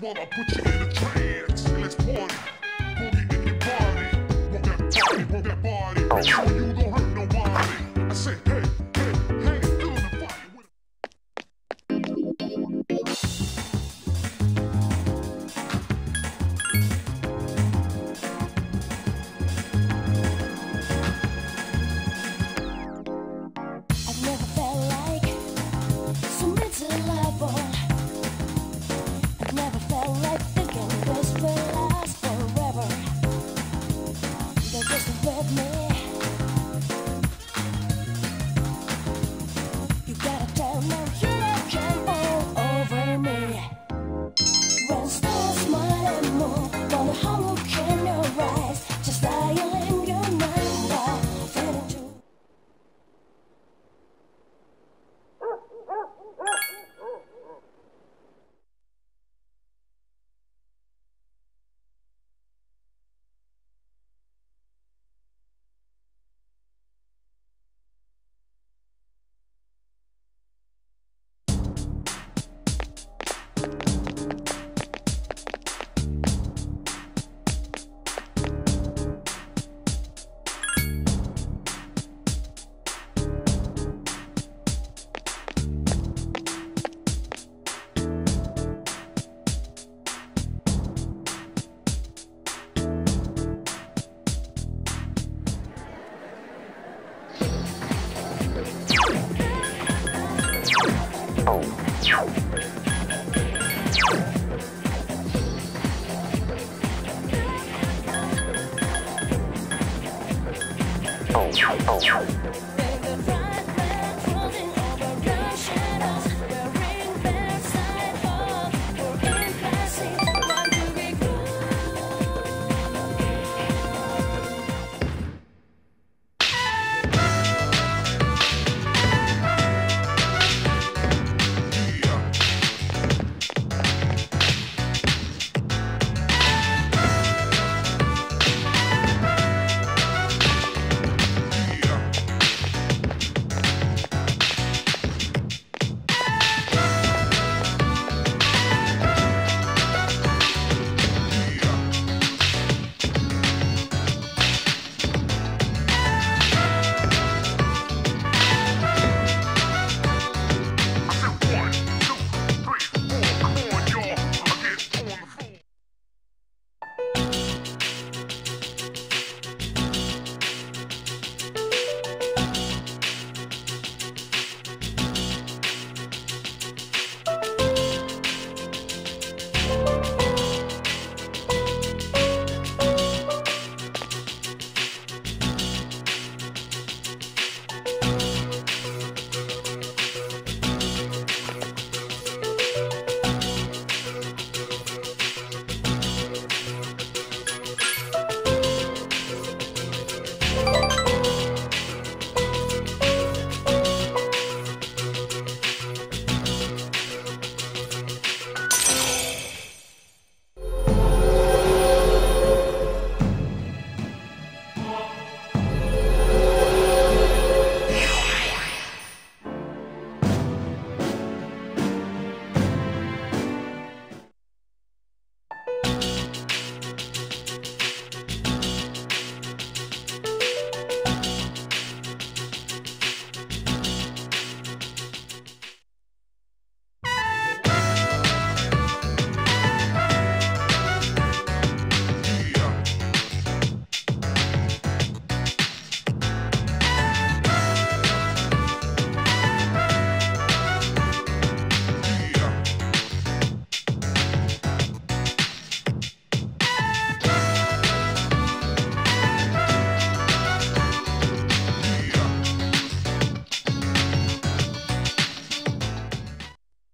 Wanna put you in a trance, let's party. Boogie in your body, want that body, make sure you don't hurt nobody. I say, hey, hey, hey, feeling the fire with I've never felt like so miserable. I've never felt like thinking this will last forever. They're just with me. You gotta tell me you can all over me. When stars smile and move, wanna hum look in your eyes, just dialing your number, fading to.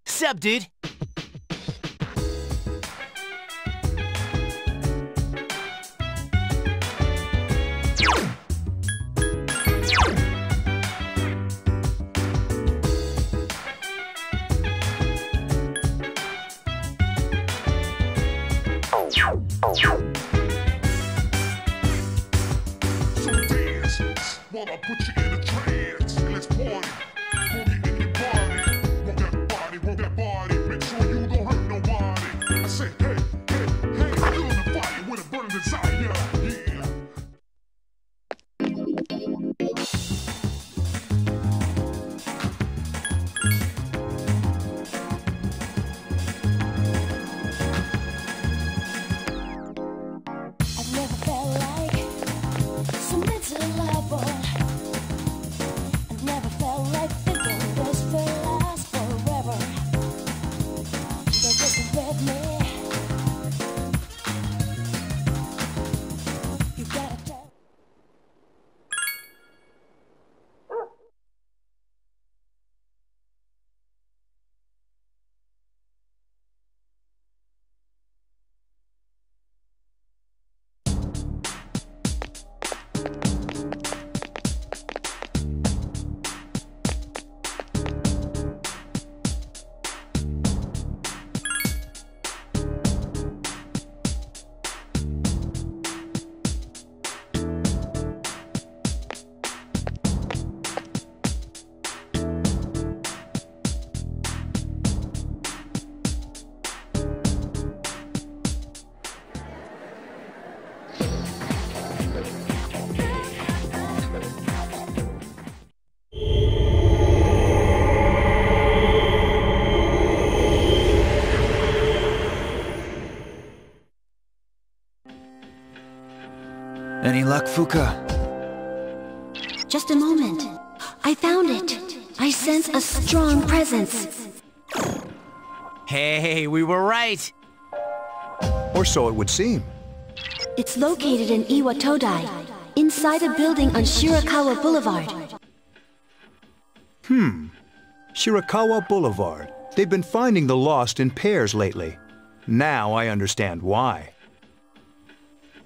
Sup, dude? so dance. Wanna put you in a trance, let's party. Boogie in your body, want that body, make sure you don't hurt nobody. I say, hey. Any luck, Fuka? Just a moment. I found it. I sense a strong presence. Hey, we were right. Or so it would seem. It's located in Iwatodai, inside a building on Shirakawa Boulevard. Shirakawa Boulevard. They've been finding the lost in pairs lately. Now I understand why.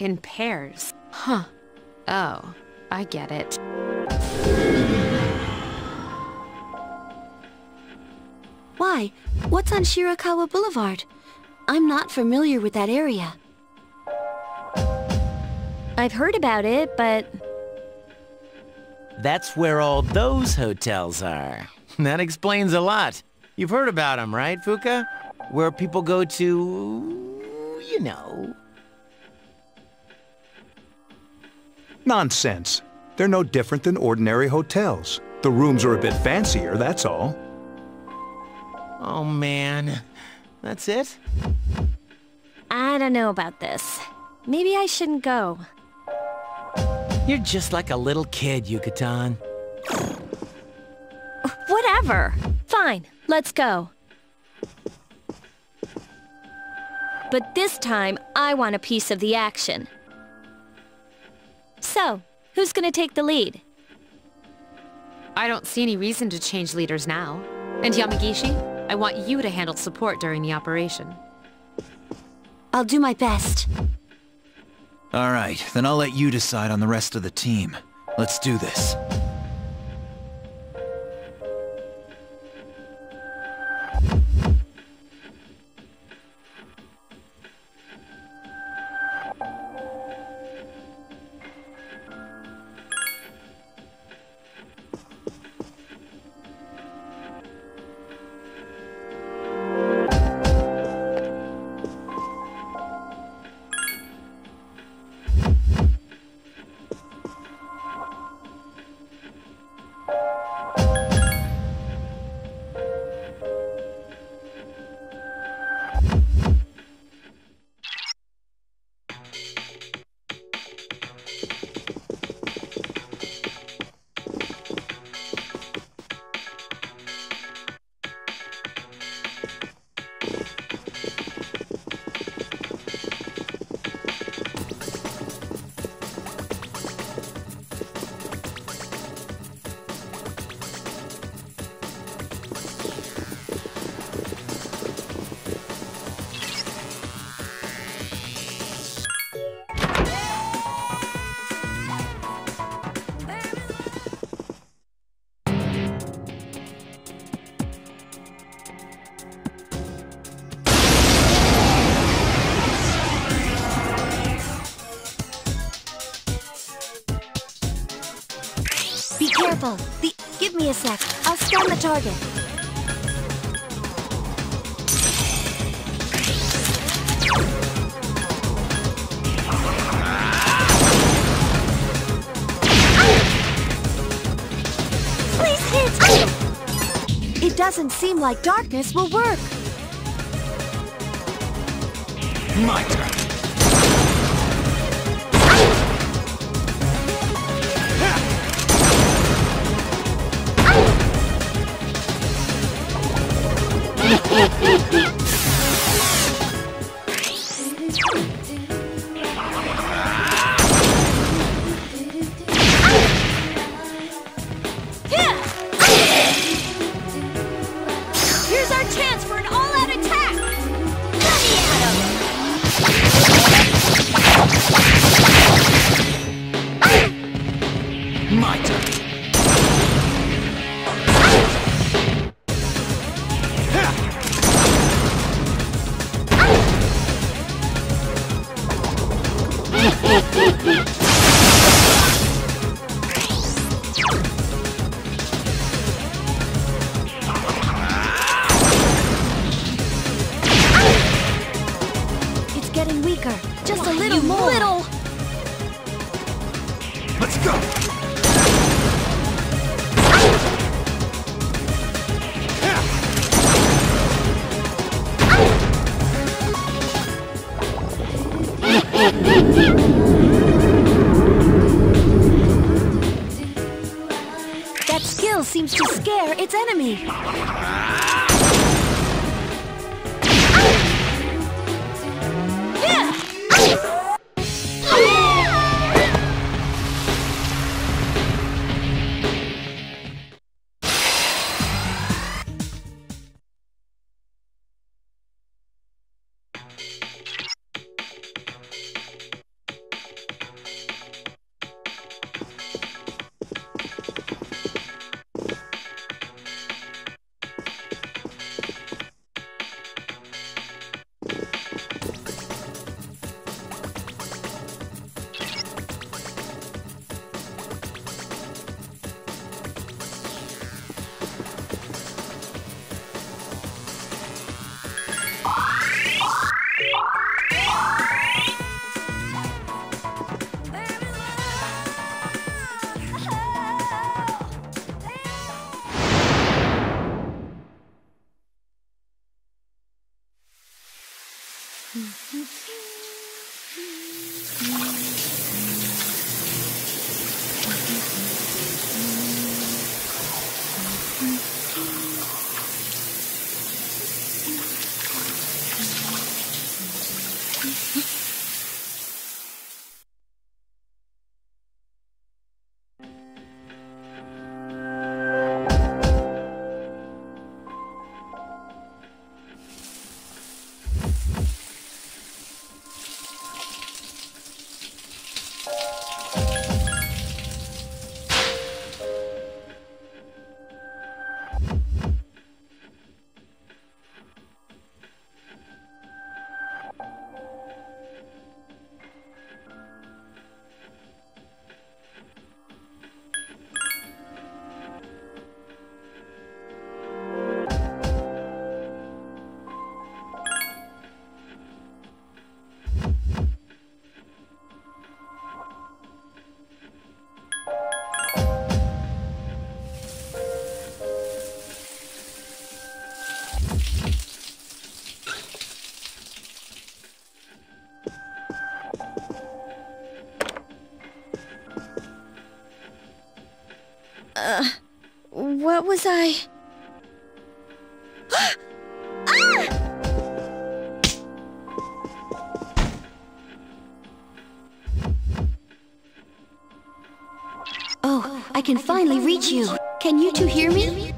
In pairs? Huh. Oh, I get it. Why? What's on Shirakawa Boulevard? I'm not familiar with that area. I've heard about it, but... That's where all those hotels are. That explains a lot. You've heard about them, right, Fuka? Where people go to... you know... Nonsense. They're no different than ordinary hotels. The rooms are a bit fancier, that's all. Oh, man. That's it? I don't know about this. Maybe I shouldn't go. You're just like a little kid, Yucatan. Whatever. Fine, let's go. But this time, I want a piece of the action. So, who's gonna take the lead? I don't see any reason to change leaders now. And Yamagishi, I want you to handle support during the operation. I'll do my best. All right, then I'll let you decide on the rest of the team. Let's do this. Be careful. Give me a sec. I'll scan the target. Please hit! It doesn't seem like darkness will work. My turn. Here's our chance for an all-out attack! Let me at him! My turn. It's getting weaker. Just a little more. Let's go. seems to scare its enemy. What was I? Oh, I can finally reach you. Can you two hear me?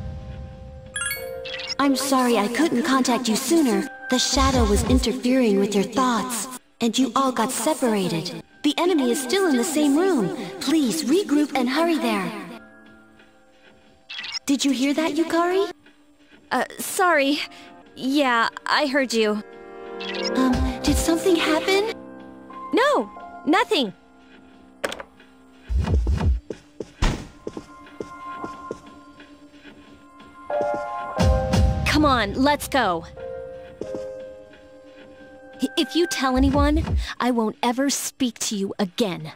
I'm sorry I couldn't contact you sooner. The shadow was interfering with your thoughts, and you all got separated. The enemy is still in the same room. Please regroup and hurry there. Did you hear that, Yukari? Sorry. Yeah, I heard you. Did something happen? No, nothing. Come on, let's go. If you tell anyone, I won't ever speak to you again.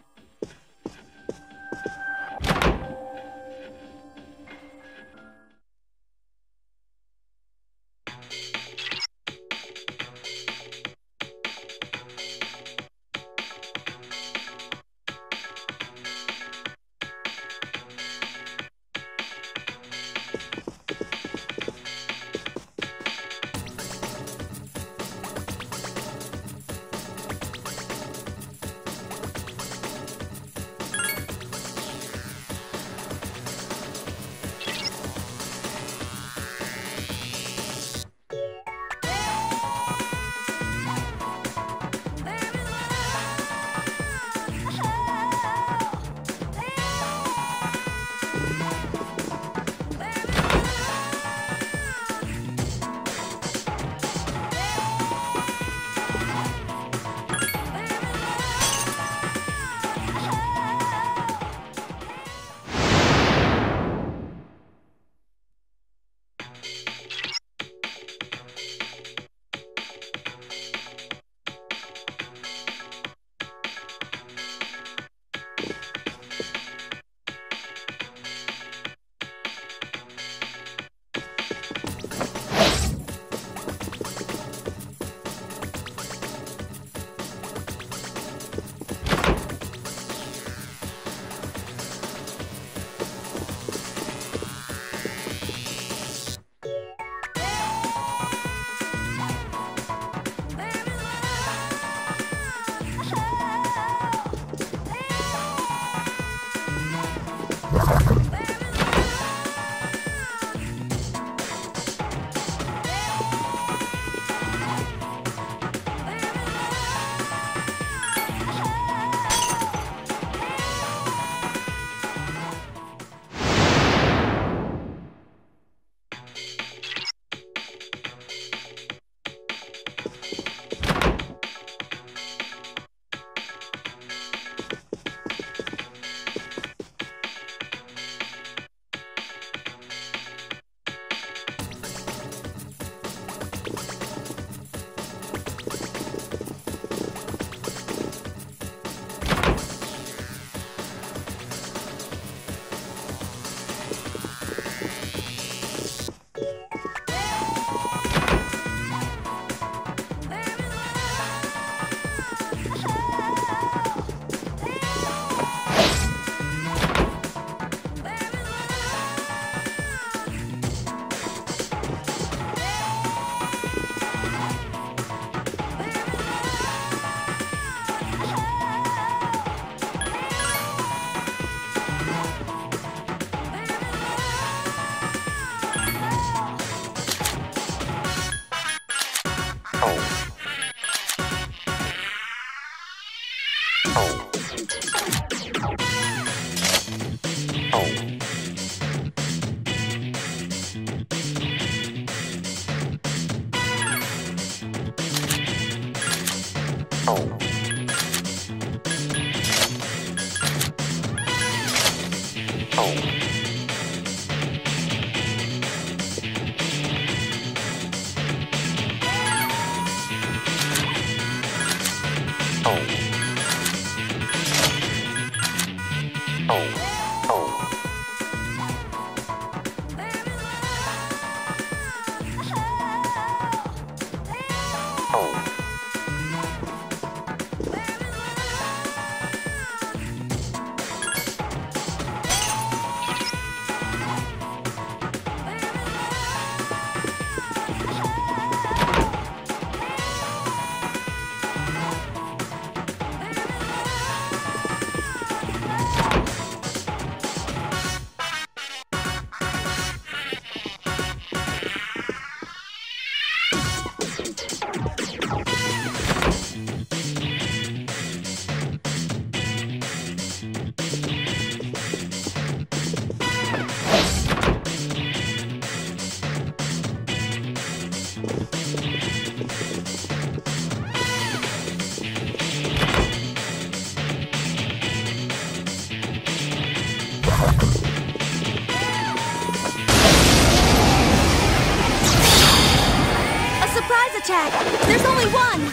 Attack! There's only one!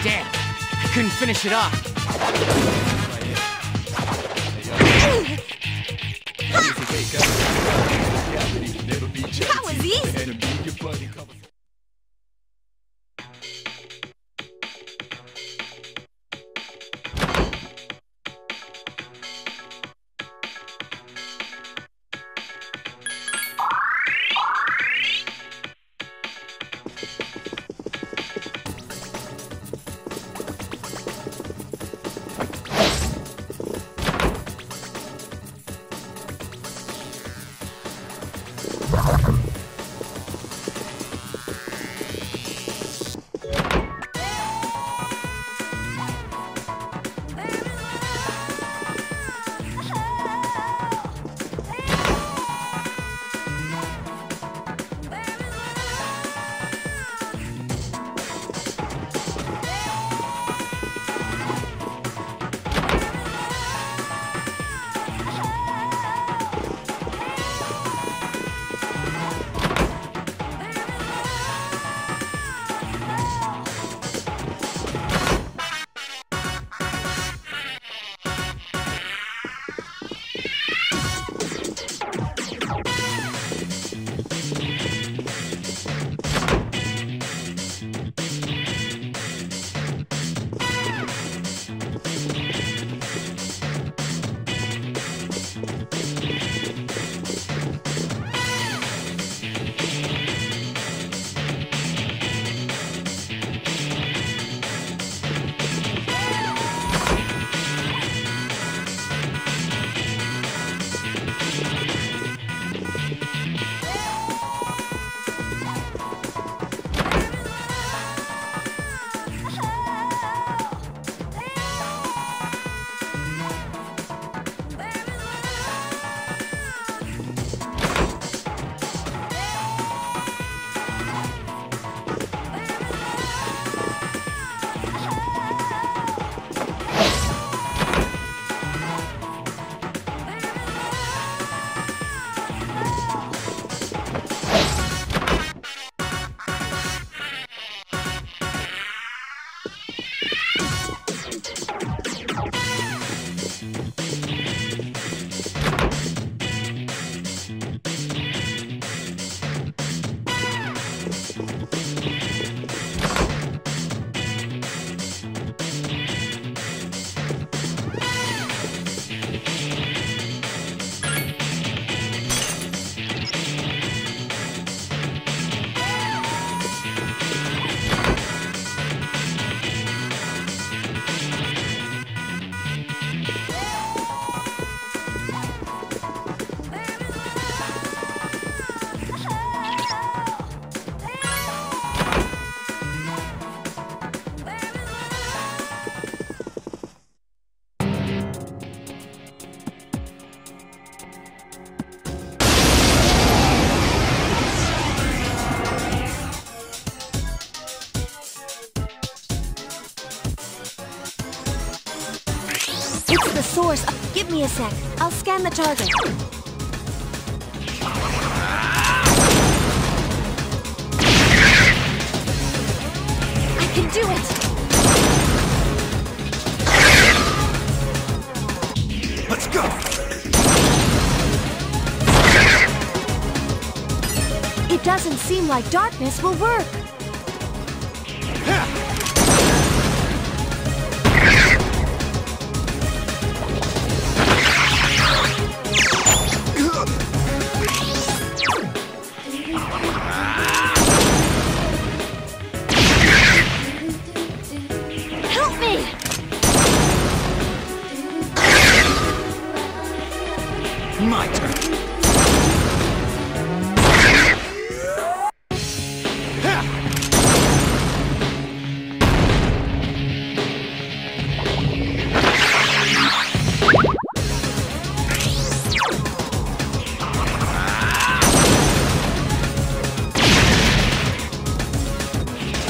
Damn! I couldn't finish it off. That was easy! source. Give me a sec. I'll scan the target. I can do it! Let's go! It doesn't seem like darkness will work. Help me! My turn.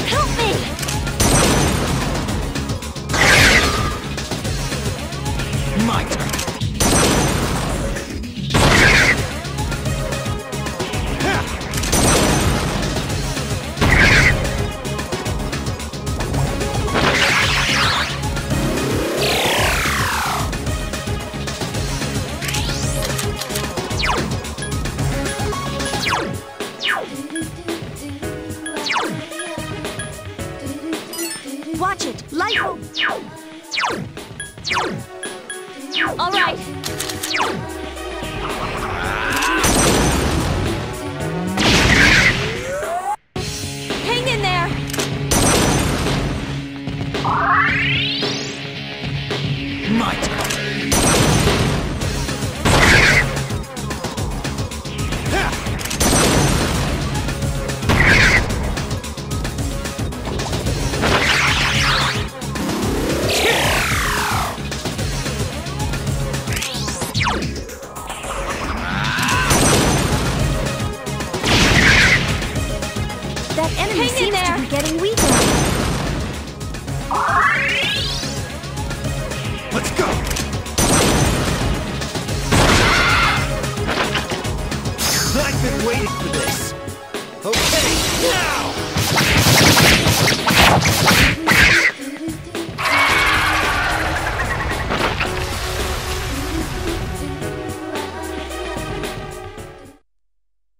Help me! My turn. Watch it! Light! All right! Hang in there! My turn. That enemy Hang in seems there. to be getting weaker. Let's go! I've been waiting for this. Okay, now!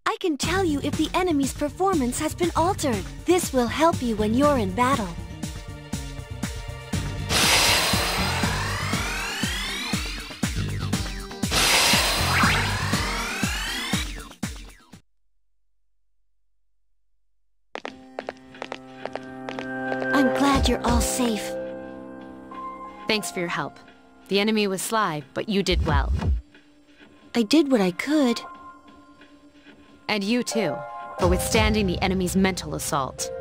I can tell you if the enemy's performance has been altered. This will help you when you're in battle. I'm glad you're all safe. Thanks for your help. The enemy was sly, but you did well. I did what I could. And you too, for withstanding the enemy's mental assault.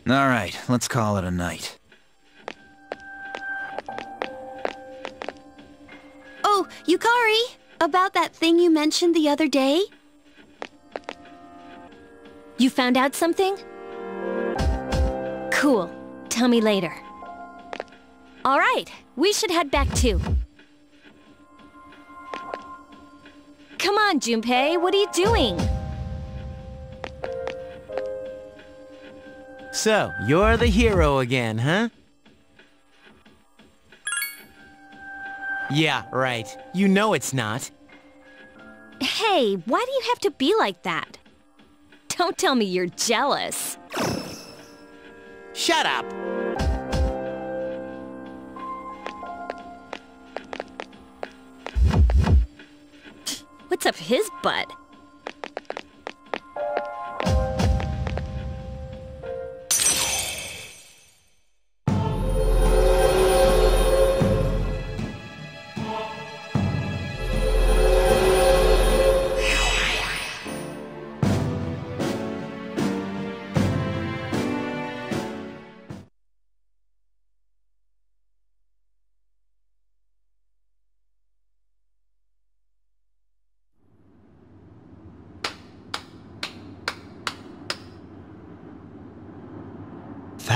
All right, let's call it a night. Oh, Yukari! About that thing you mentioned the other day? You found out something? Cool. Tell me later. All right, we should head back too. Come on, Junpei, what are you doing? So, you're the hero again, huh? Yeah, right. You know it's not. Hey, why do you have to be like that? Don't tell me you're jealous. Shut up! What's up his butt?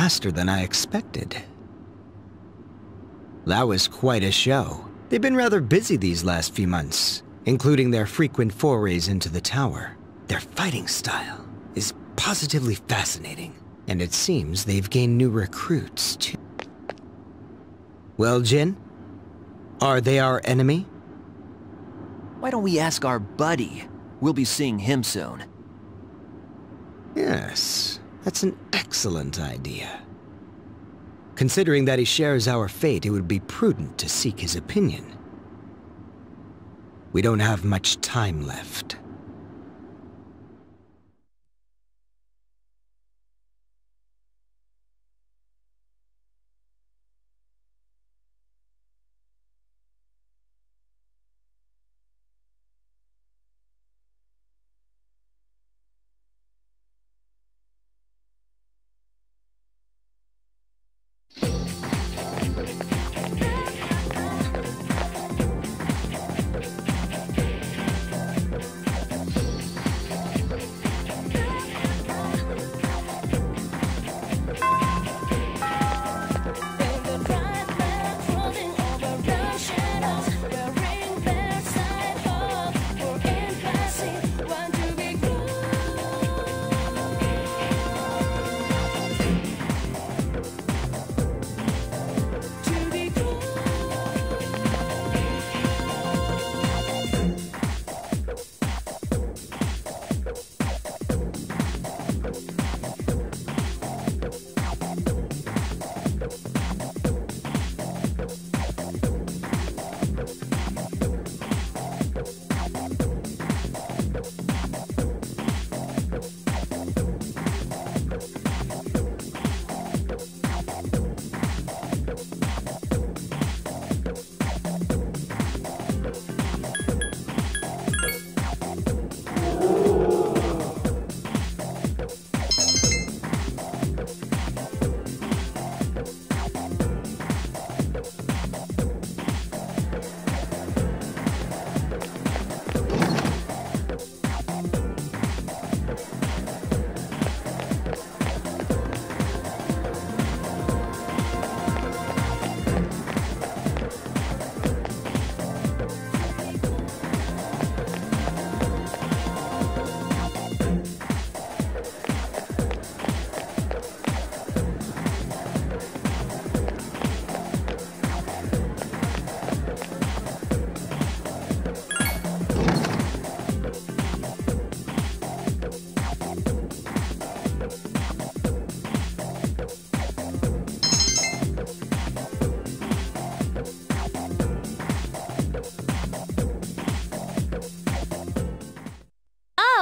faster than I expected. That was quite a show. They've been rather busy these last few months, including their frequent forays into the tower. Their fighting style is positively fascinating, and it seems they've gained new recruits, too. Well, Jin? Are they our enemy? Why don't we ask our buddy? We'll be seeing him soon. Yes, that's an excellent idea. Considering that he shares our fate, it would be prudent to seek his opinion. We don't have much time left.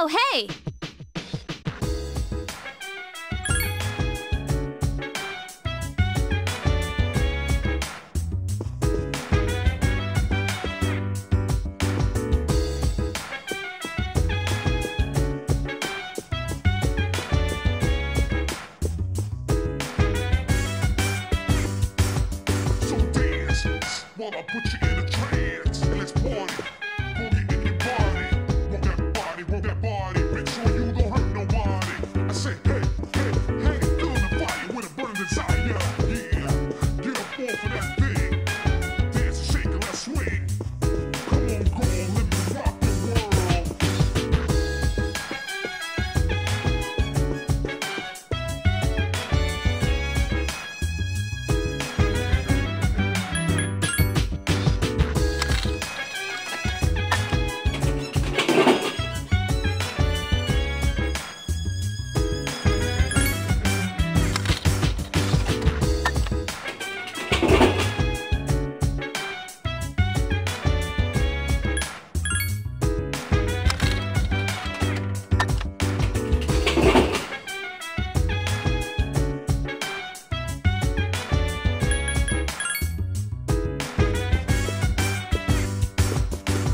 Oh, hey! So dance while I put you in a trance. Let's party. Boogie in your body. Rock that body, rock that body. Make sure you don't hurt nobody. I say, hey, hey, hey, fill the fire with a burning desire. Yeah, get up off of that thing. Dance and shake and let's swing. Come on, girl, let me rock the world.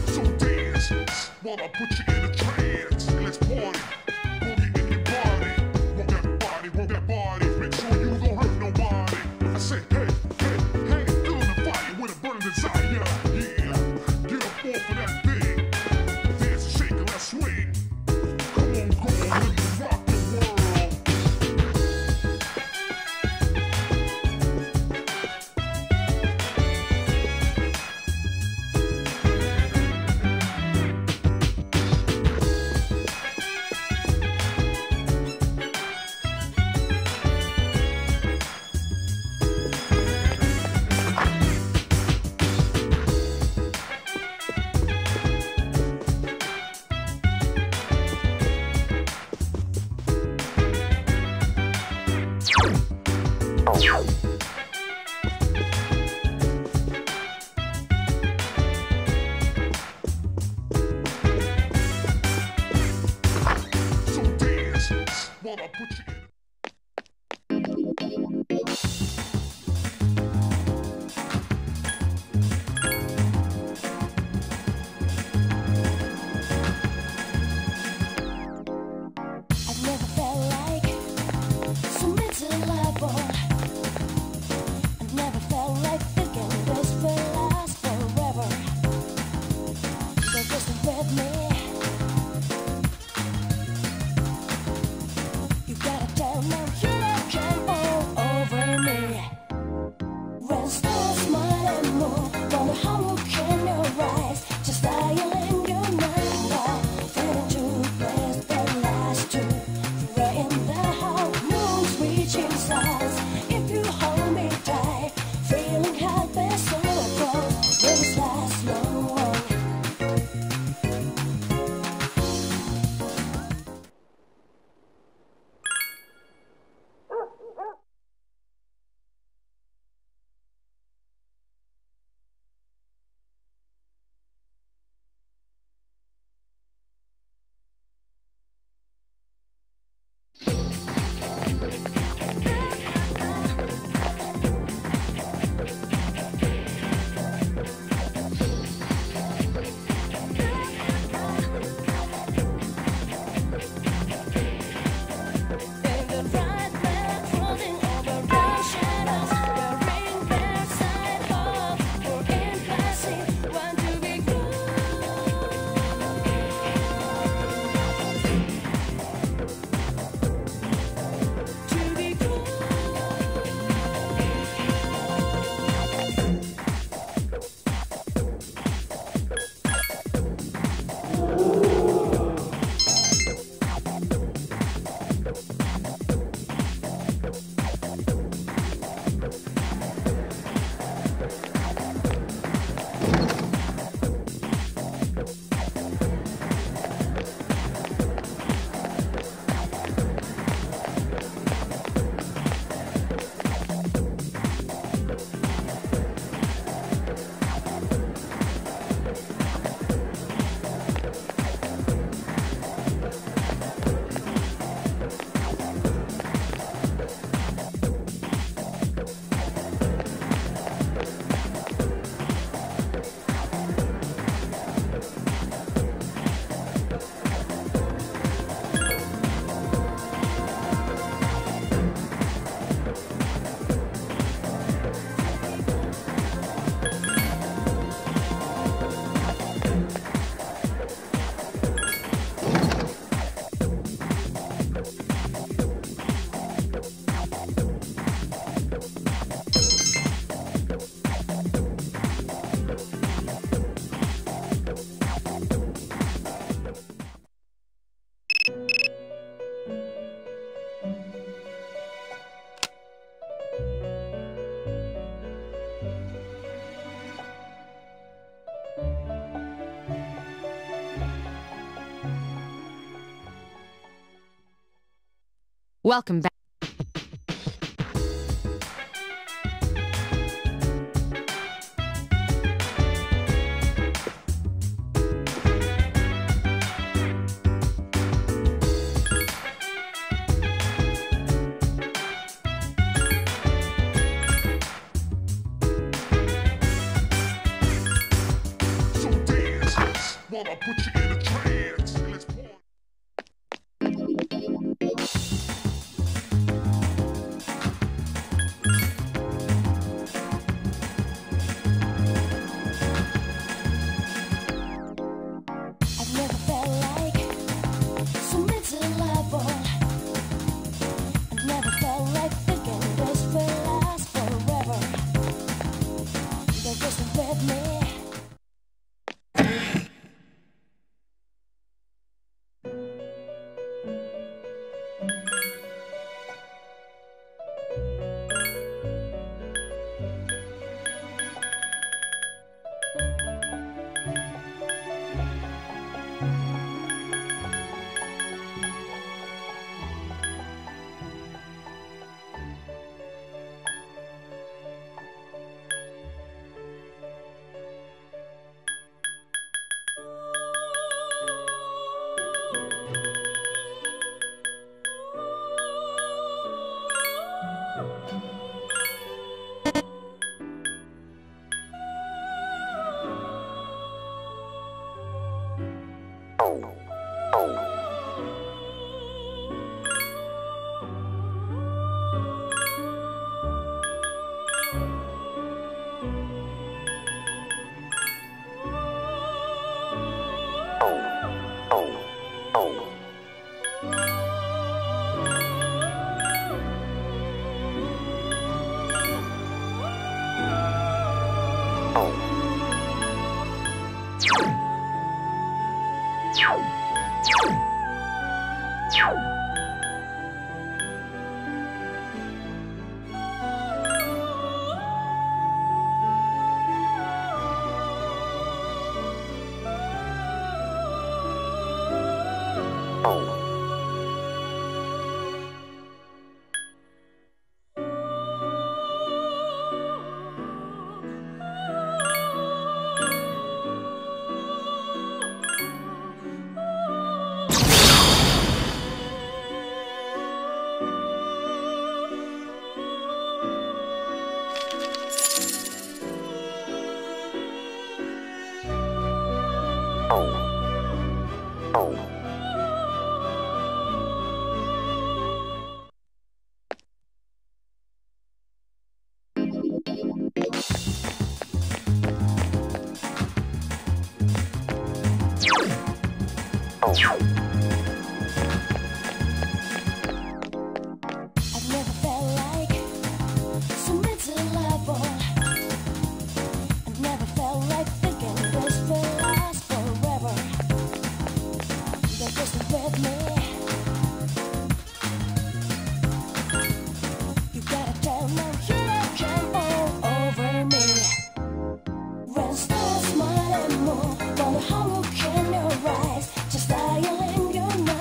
So dance while I put you in a trance. Let's party. Boogie in your body. Rock that body. Make sure you don't hurt nobody. I say, hey, hey, hey, fill the fire with a burning desire. Yeah, get up off of that thing. Dance and shake and let's swing. Come on, girl, let me rock the world. When stars smile and move, wonder how look in your eyes, just dial in your mind. Fading to place that last two, right in the heart, moon's reaching stars. If you hold me tight, feeling happy so close, will this last long? Welcome back. So dance, wanna put you in a trance. Let's point. I've never felt like so miserable. I've never felt like thinking this will last forever. Don't just with me. I've never felt like so miserable. I've never felt like thinking this will last forever. They're just with me. You gotta tell them you come all over me. When stars smile and more, wonder how look in your eyes, just dial in your mind.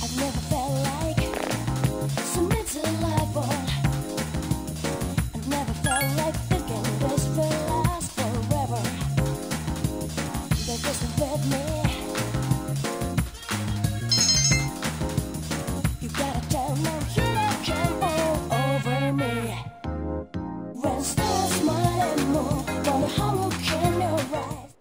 I've never felt like so miserable. I've never felt like thinking this will last forever. They're just with me. You gotta tell them you come all over me. When stars smile and more, wonder how look in your eyes.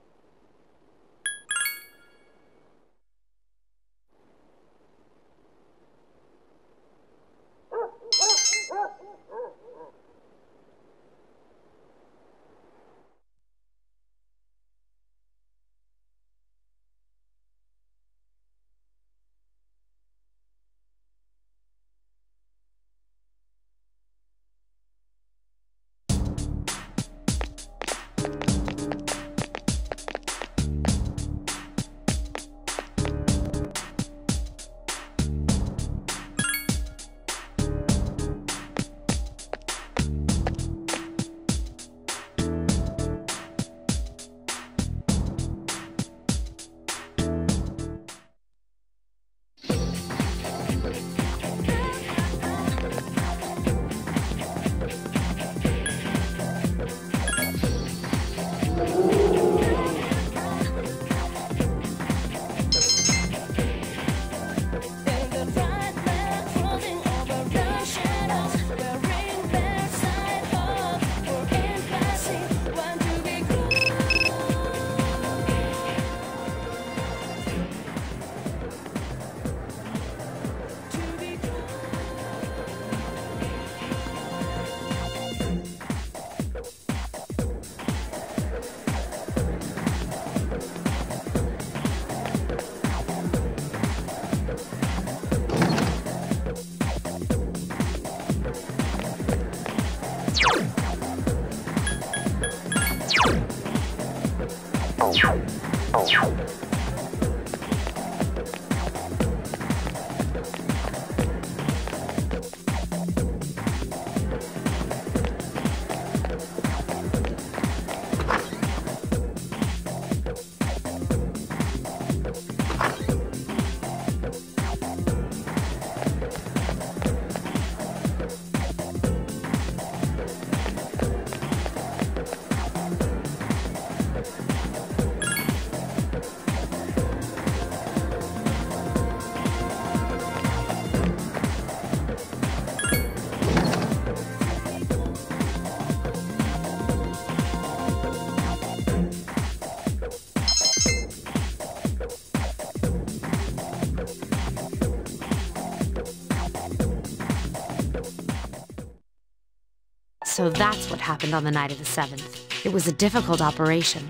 So that's what happened on the night of the 7th. It was a difficult operation.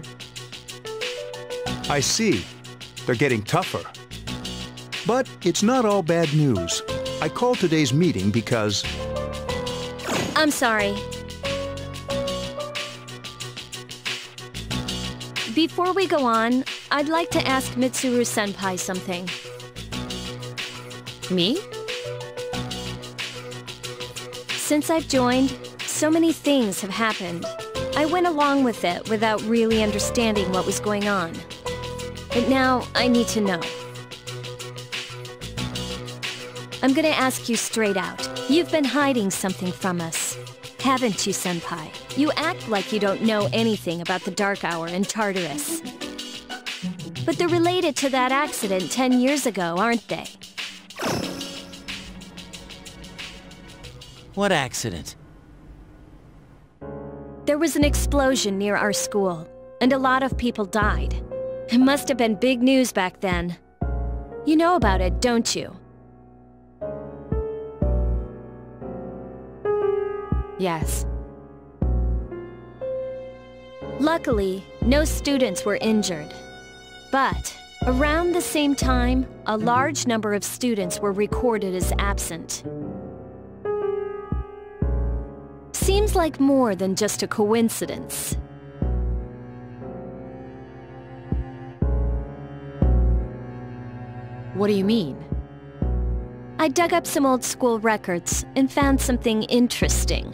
I see. They're getting tougher. But it's not all bad news. I called today's meeting because... I'm sorry. Before we go on, I'd like to ask Mitsuru-senpai something. Me? Since I've joined, so many things have happened. I went along with it without really understanding what was going on. But now, I need to know. I'm gonna ask you straight out. You've been hiding something from us, haven't you, Senpai? You act like you don't know anything about the Dark Hour in Tartarus. But they're related to that accident 10 years ago, aren't they? What accident? There was an explosion near our school, and a lot of people died. It must have been big news back then. You know about it, don't you? Yes. Luckily, no students were injured. But, around the same time, a large number of students were recorded as absent. Seems like more than just a coincidence. What do you mean? I dug up some old school records and found something interesting.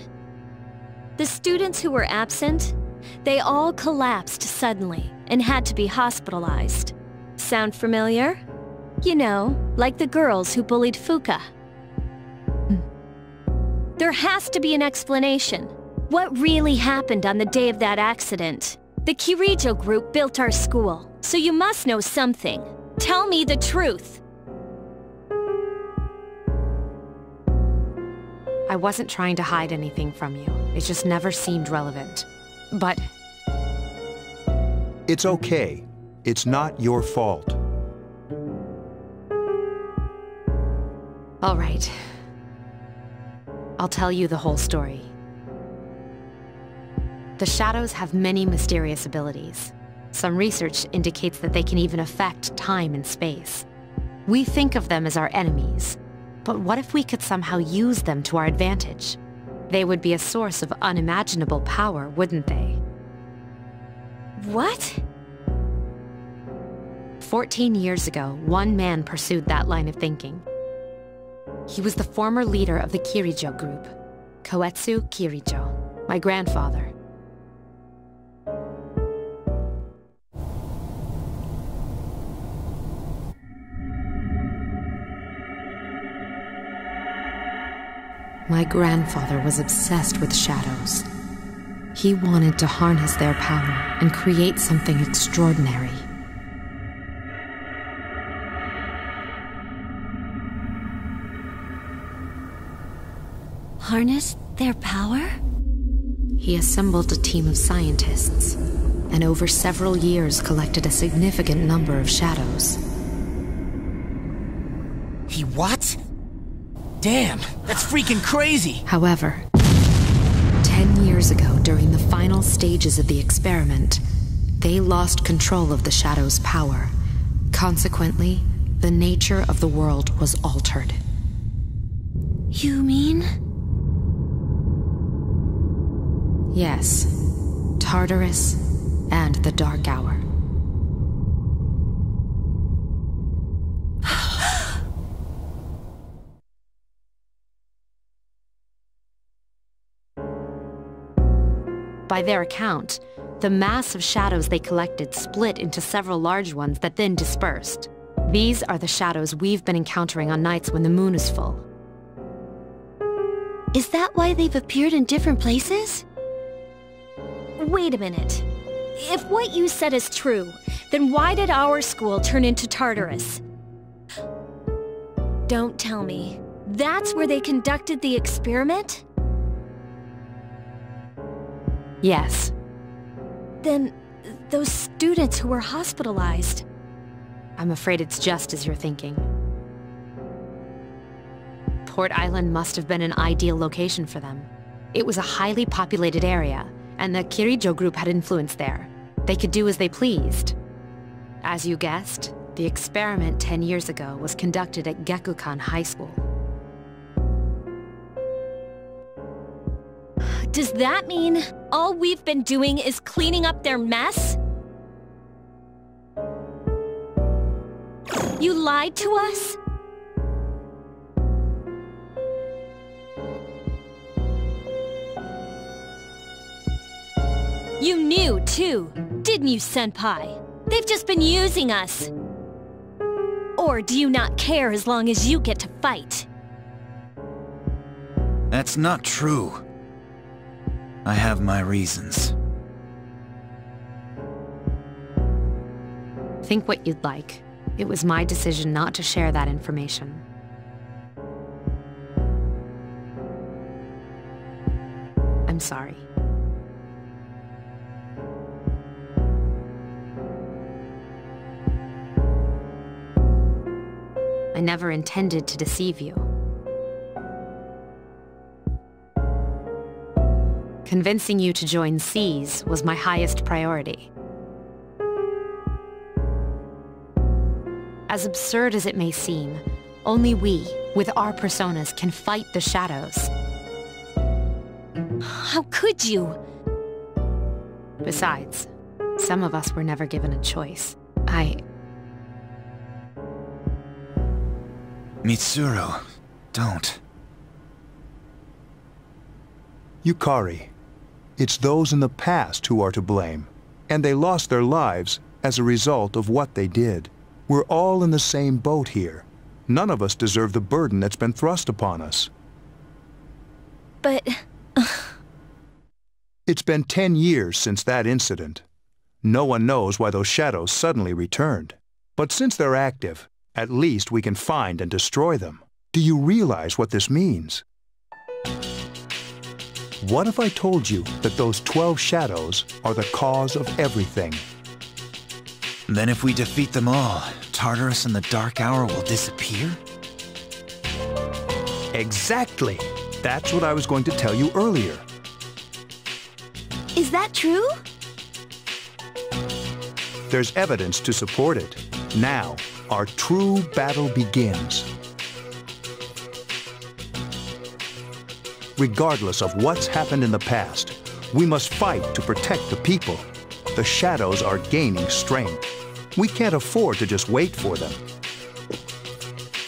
The students who were absent, they all collapsed suddenly and had to be hospitalized. Sound familiar? You know, like the girls who bullied Fuka. There has to be an explanation. What really happened on the day of that accident? The Kirijo group built our school, so you must know something. Tell me the truth. I wasn't trying to hide anything from you. It just never seemed relevant. But... It's okay. It's not your fault. all right. I'll tell you the whole story. The shadows have many mysterious abilities. Some research indicates that they can even affect time and space. We think of them as our enemies, but what if we could somehow use them to our advantage? They would be a source of unimaginable power, wouldn't they? What? 14 years ago, one man pursued that line of thinking. He was the former leader of the Kirijo group, Koetsu Kirijo, my grandfather. My grandfather was obsessed with shadows. He wanted to harness their power and create something extraordinary. Harness their power? He assembled a team of scientists, and over several years collected a significant number of shadows. He what? Damn, that's freaking crazy! However, 10 years ago, during the final stages of the experiment, they lost control of the shadow's power. Consequently, the nature of the world was altered. You mean? Yes, Tartarus and the Dark Hour. By their account, the mass of shadows they collected split into several large ones that then dispersed. These are the shadows we've been encountering on nights when the moon is full. Is that why they've appeared in different places? Wait a minute. If what you said is true, then why did our school turn into Tartarus? Don't tell me. That's where they conducted the experiment? Yes. Then, those students who were hospitalized... I'm afraid it's just as you're thinking. Port Island must have been an ideal location for them. It was a highly populated area, and the Kirijo group had influence there. They could do as they pleased. As you guessed, the experiment 10 years ago was conducted at Gekukan High School. Does that mean all we've been doing is cleaning up their mess? You lied to us? You knew, too, didn't you, Senpai? They've just been using us. Or do you not care as long as you get to fight? That's not true. I have my reasons. Think what you'd like. It was my decision not to share that information. I'm sorry. I never intended to deceive you. Convincing you to join SEAS was my highest priority. As absurd as it may seem, only we, with our personas, can fight the shadows. How could you? Besides, some of us were never given a choice. Mitsuru, don't. Yukari, it's those in the past who are to blame, and they lost their lives as a result of what they did. We're all in the same boat here. None of us deserve the burden that's been thrust upon us. But... It's been 10 years since that incident. No one knows why those shadows suddenly returned. But since they're active, at least we can find and destroy them. Do you realize what this means? What if I told you that those 12 shadows are the cause of everything? Then if we defeat them all, Tartarus and the Dark Hour will disappear? Exactly! That's what I was going to tell you earlier. Is that true? There's evidence to support it. Now, our true battle begins. Regardless of what's happened in the past, we must fight to protect the people. The shadows are gaining strength. We can't afford to just wait for them.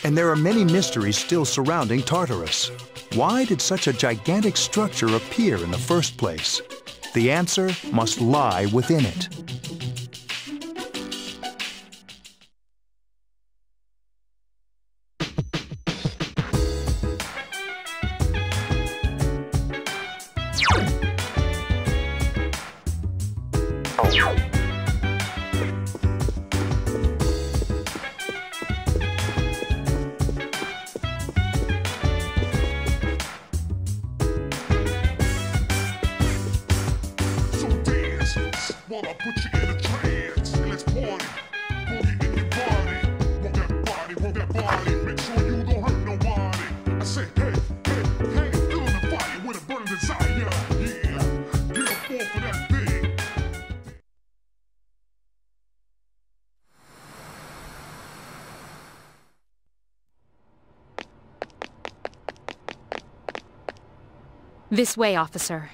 And there are many mysteries still surrounding Tartarus. Why did such a gigantic structure appear in the first place? The answer must lie within it. While I put you in a trance, let's party. Boogie in your body. Work that body, make sure you don't hurt nobody. I say, hey, feeling the fire with a burning desire. Yeah, get up off of that thing. This way, officer.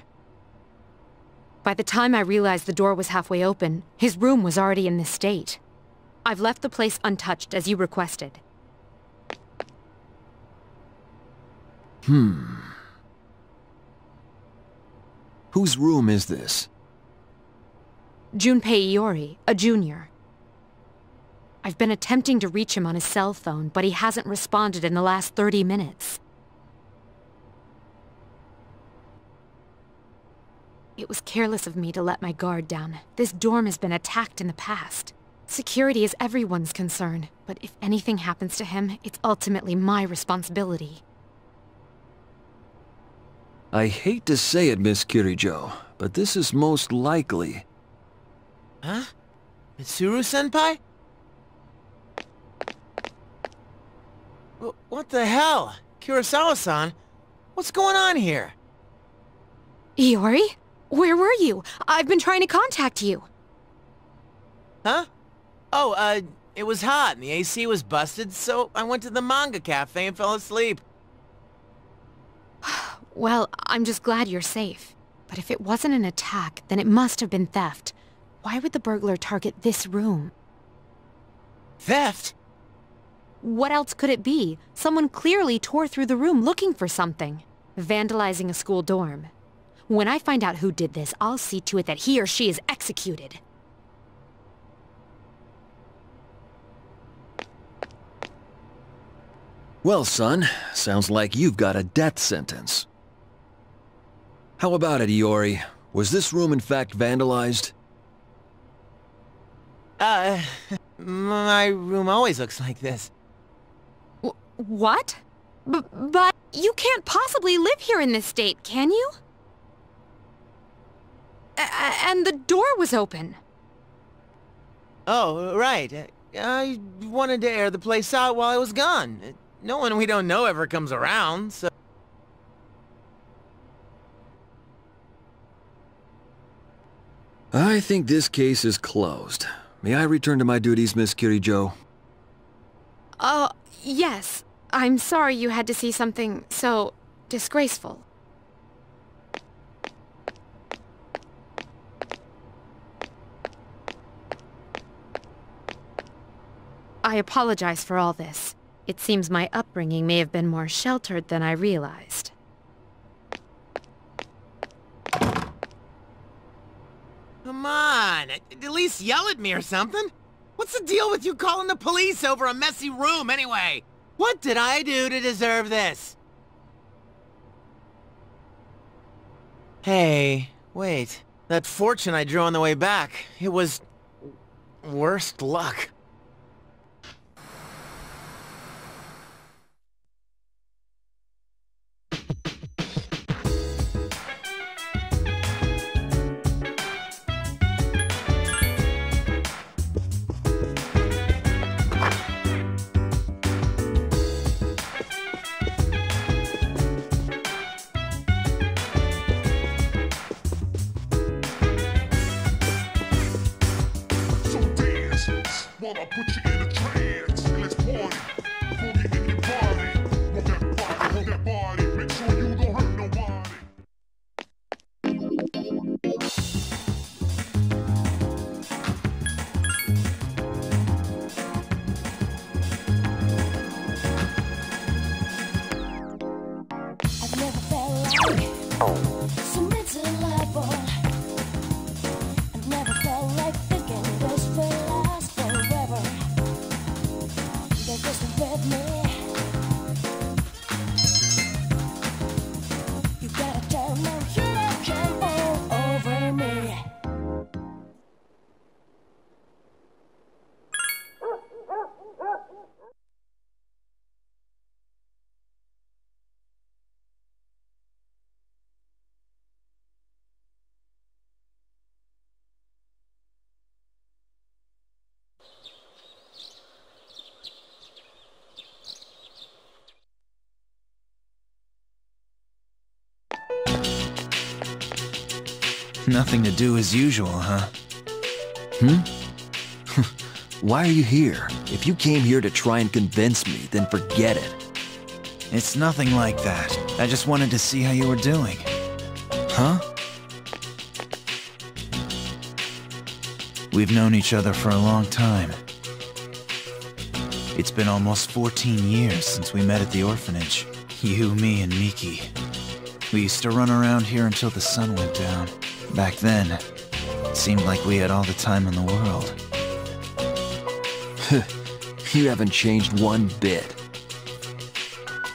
By the time I realized the door was halfway open, his room was already in this state. I've left the place untouched, as you requested. Whose room is this? Junpei Iori, a junior. I've been attempting to reach him on his cell phone, but he hasn't responded in the last 30 minutes. It was careless of me to let my guard down. This dorm has been attacked in the past. Security is everyone's concern, but if anything happens to him, it's ultimately my responsibility. I hate to say it, Miss Kirijo, but this is most likely... Huh? Mitsuru-senpai? What the hell? Kurosawa-san? What's going on here? Iori? Where were you? I've been trying to contact you. Huh? Oh, it was hot and the AC was busted, so I went to the manga cafe and fell asleep. Well, I'm just glad you're safe. But if it wasn't an attack, then it must have been theft. Why would the burglar target this room? Theft? What else could it be? Someone clearly tore through the room looking for something. Vandalizing a school dorm. When I find out who did this, I'll see to it that he or she is executed. Well, son, sounds like you've got a death sentence. How about it, Iori? Was this room in fact vandalized? My room always looks like this. What? But you can't possibly live here in this state, can you? And the door was open. Oh, right. I wanted to air the place out while I was gone. No one we don't know ever comes around, so... I think this case is closed. May I return to my duties, Miss Kirijo? Yes. I'm sorry you had to see something so disgraceful. I apologize for all this. It seems my upbringing may have been more sheltered than I realized. Come on, at least yell at me or something. What's the deal with you calling the police over a messy room anyway? What did I do to deserve this? Hey, wait. That fortune I drew on the way back, it was... worst luck. So dance, while I put you in a trance. And let's party, boogie in your body. Roll that body, make sure you don't hurt nobody. I've never felt like so miserable. I've never felt like thinking this will last forever. They're just with me. You gotta turn now, you don't jump all over me. Nothing to do as usual, huh? Why are you here? If you came here to try and convince me, then forget it. It's nothing like that. I just wanted to see how you were doing. Huh? We've known each other for a long time. It's been almost 14 years since we met at the orphanage. You, me, and Miki. We used to run around here until the sun went down. Back then, it seemed like we had all the time in the world. You haven't changed one bit.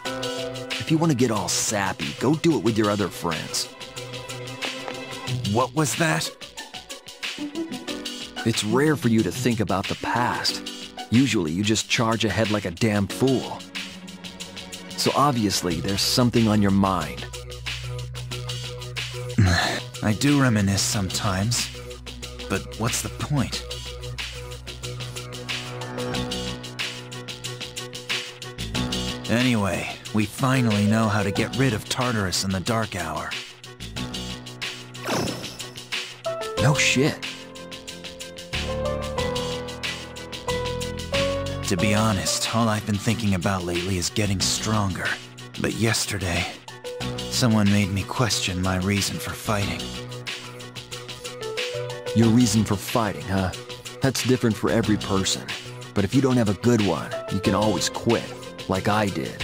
If you want to get all sappy, go do it with your other friends. What was that? It's rare for you to think about the past. Usually you just charge ahead like a damn fool. So obviously there's something on your mind. I do reminisce sometimes, but what's the point? Anyway, we finally know how to get rid of Tartarus in the dark hour. No shit. To be honest, all I've been thinking about lately is getting stronger. But yesterday, someone made me question my reason for fighting. Your reason for fighting, huh? That's different for every person. But if you don't have a good one, you can always quit, like I did.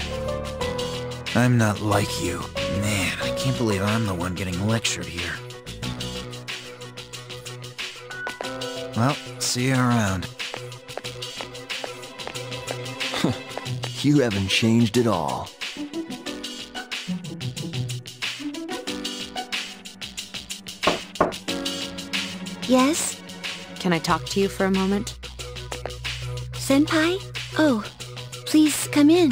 I'm not like you. Man, I can't believe I'm the one getting lectured here. Well, see you around. You haven't changed at all. Yes? Can I talk to you for a moment? Senpai? Oh, please come in.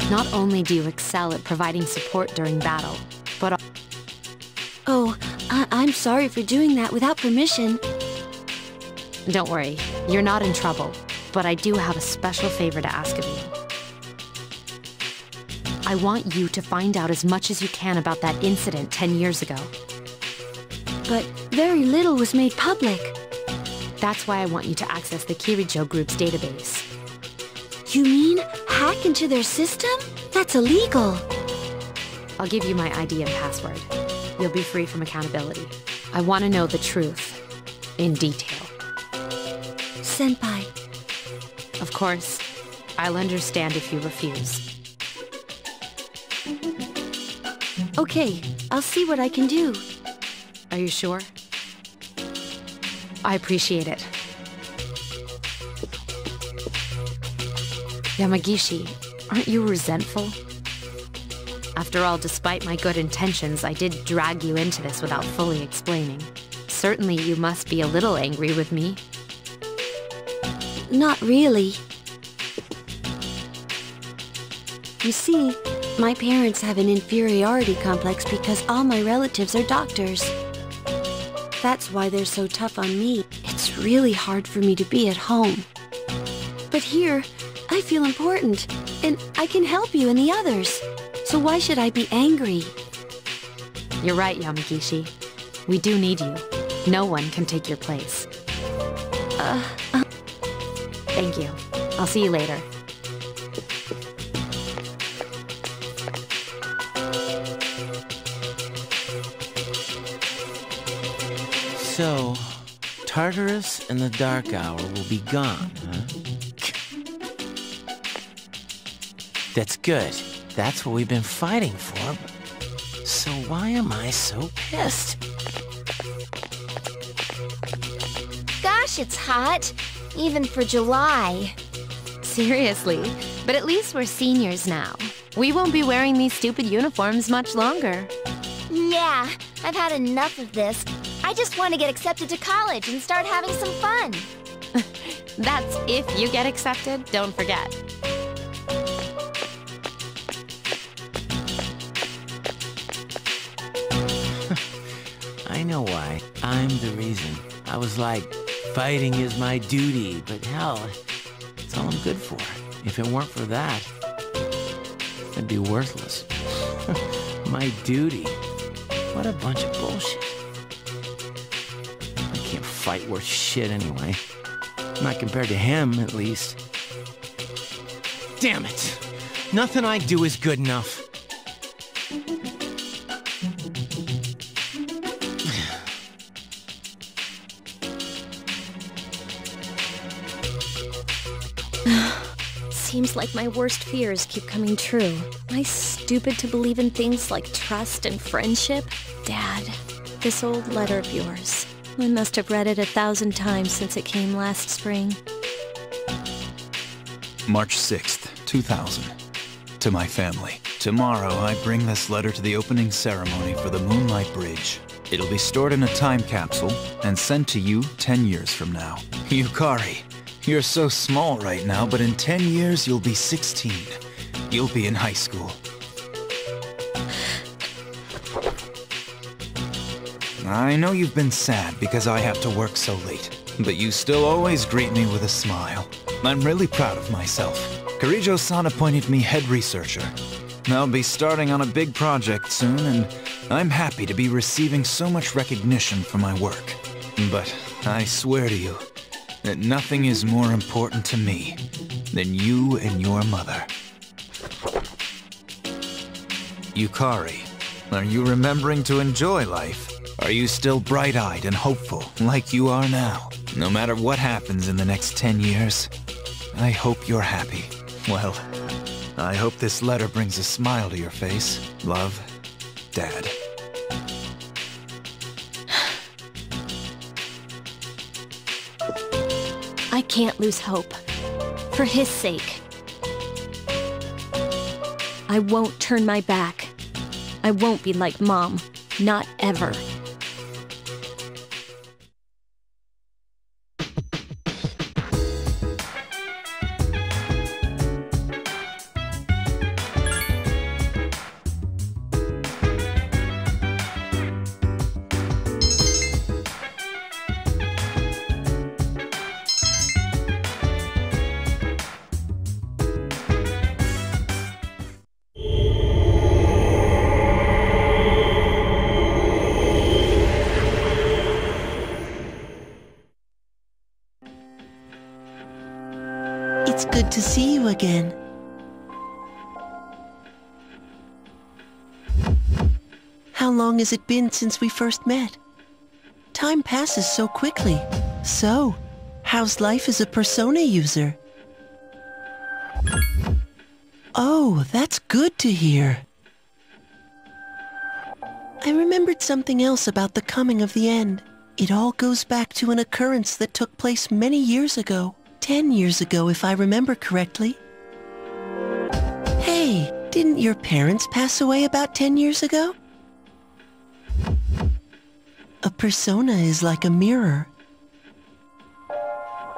Not only do you excel at providing support during battle, but... Oh, I'm sorry for doing that without permission. Don't worry, you're not in trouble, but I do have a special favor to ask of you. I want you to find out as much as you can about that incident 10 years ago. But very little was made public. That's why I want you to access the Kirijo Group's database. You mean hack into their system? That's illegal. I'll give you my ID and password. You'll be free from accountability. I want to know the truth, in detail. Senpai. Of course, I'll understand if you refuse. Okay, I'll see what I can do. Are you sure? I appreciate it. Yamagishi, aren't you resentful? After all, despite my good intentions, I did drag you into this without fully explaining. Certainly you must be a little angry with me. Not really. You see, my parents have an inferiority complex because all my relatives are doctors. That's why they're so tough on me. It's really hard for me to be at home. But here, I feel important, and I can help you and the others. So why should I be angry? You're right, Yamagishi. We do need you. No one can take your place. Thank you. I'll see you later. So, Tartarus and the Dark Hour will be gone, huh? That's good. That's what we've been fighting for. So why am I so pissed? Gosh, it's hot. Even for July. Seriously, but at least we're seniors now. We won't be wearing these stupid uniforms much longer. Yeah, I've had enough of this. I just want to get accepted to college and start having some fun. That's if you get accepted, don't forget. I know why. I'm the reason. I was like, fighting is my duty, but hell, it's all I'm good for. If it weren't for that, I'd be worthless. My duty. What a bunch of bullshit. I can't fight worth shit anyway. Not compared to him, at least. Damn it! Nothing I do is good enough. Seems like my worst fears keep coming true. Am I stupid to believe in things like trust and friendship? Dad, this old letter of yours. I must have read it 1,000 times since it came last spring. March 6th, 2000. To my family. Tomorrow, I bring this letter to the opening ceremony for the Moonlight Bridge. It'll be stored in a time capsule and sent to you 10 years from now. Yukari, you're so small right now, but in 10 years, you'll be 16. You'll be in high school. I know you've been sad because I have to work so late, but you still always greet me with a smile. I'm really proud of myself. Karijo-san appointed me head researcher. I'll be starting on a big project soon, and I'm happy to be receiving so much recognition for my work. But I swear to you that nothing is more important to me than you and your mother. Yukari, are you remembering to enjoy life? Are you still bright-eyed and hopeful like you are now? No matter what happens in the next 10 years, I hope you're happy. Well, I hope this letter brings a smile to your face. Love, Dad. I can't lose hope. For his sake. I won't turn my back. I won't be like Mom. Not ever. It's good to see you again. How long has it been since we first met? Time passes so quickly. So, how's life as a Persona user? Oh, that's good to hear. I remembered something else about the coming of the end. It all goes back to an occurrence that took place many years ago. 10 years ago, if I remember correctly. Hey, didn't your parents pass away about 10 years ago? A persona is like a mirror.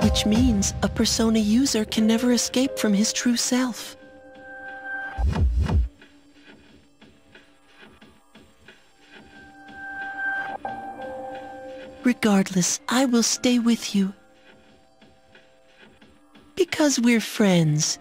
Which means a persona user can never escape from his true self. Regardless, I will stay with you. Because we're friends.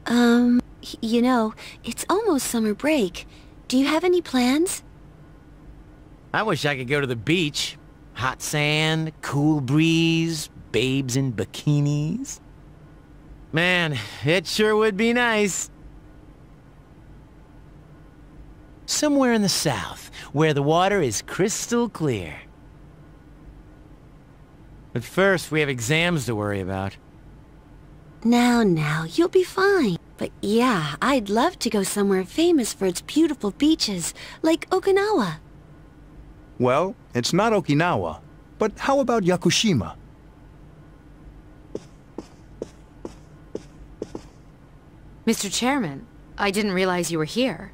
You know, it's almost summer break. Do you have any plans? I wish I could go to the beach. Hot sand, cool breeze, babes in bikinis. Man, it sure would be nice. Somewhere in the south, where the water is crystal clear. But first, we have exams to worry about. Now, you'll be fine. But yeah, I'd love to go somewhere famous for its beautiful beaches, like Okinawa. Well, it's not Okinawa, but how about Yakushima? Mr. Chairman, I didn't realize you were here.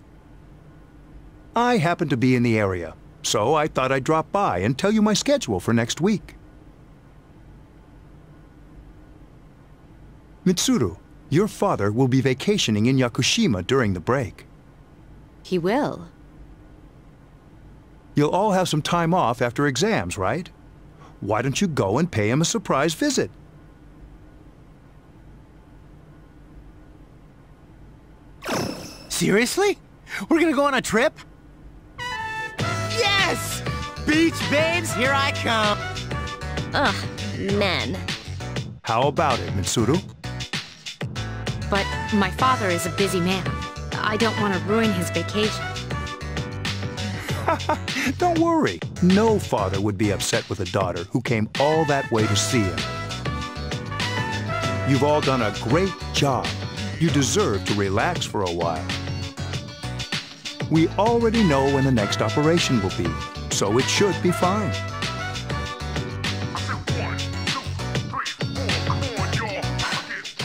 I happen to be in the area, so I thought I'd drop by and tell you my schedule for next week. Mitsuru, your father will be vacationing in Yakushima during the break. He will. You'll all have some time off after exams, right? Why don't you go and pay him a surprise visit? Seriously? We're gonna go on a trip? Yes! Beach babes, here I come! Ugh, men. How about it, Mitsuru? But my father is a busy man. I don't want to ruin his vacation. Don't worry. No father would be upset with a daughter who came all that way to see him. You've all done a great job. You deserve to relax for a while. We already know when the next operation will be, so it should be fine.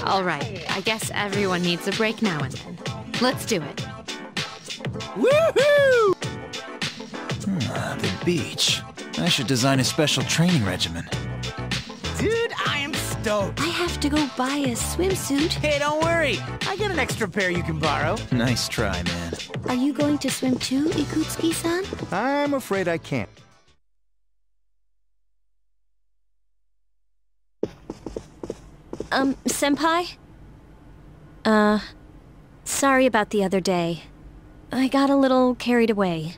All right, I guess everyone needs a break now and then. Let's do it. Woohoo! The beach. I should design a special training regimen. Dude, I am stoked. I have to go buy a swimsuit. Hey, don't worry. I got an extra pair you can borrow. Nice try, man. Are you going to swim too, Ikutsuki-san? I'm afraid I can't. Senpai? Sorry about the other day. I got a little carried away.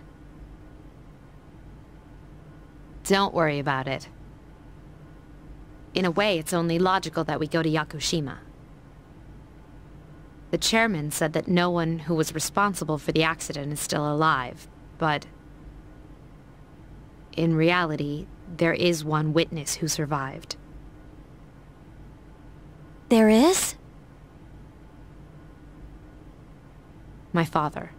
Don't worry about it. In a way, it's only logical that we go to Yakushima. The chairman said that no one who was responsible for the accident is still alive, but in reality, there is one witness who survived. There is? My father.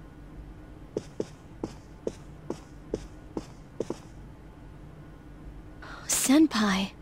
Senpai.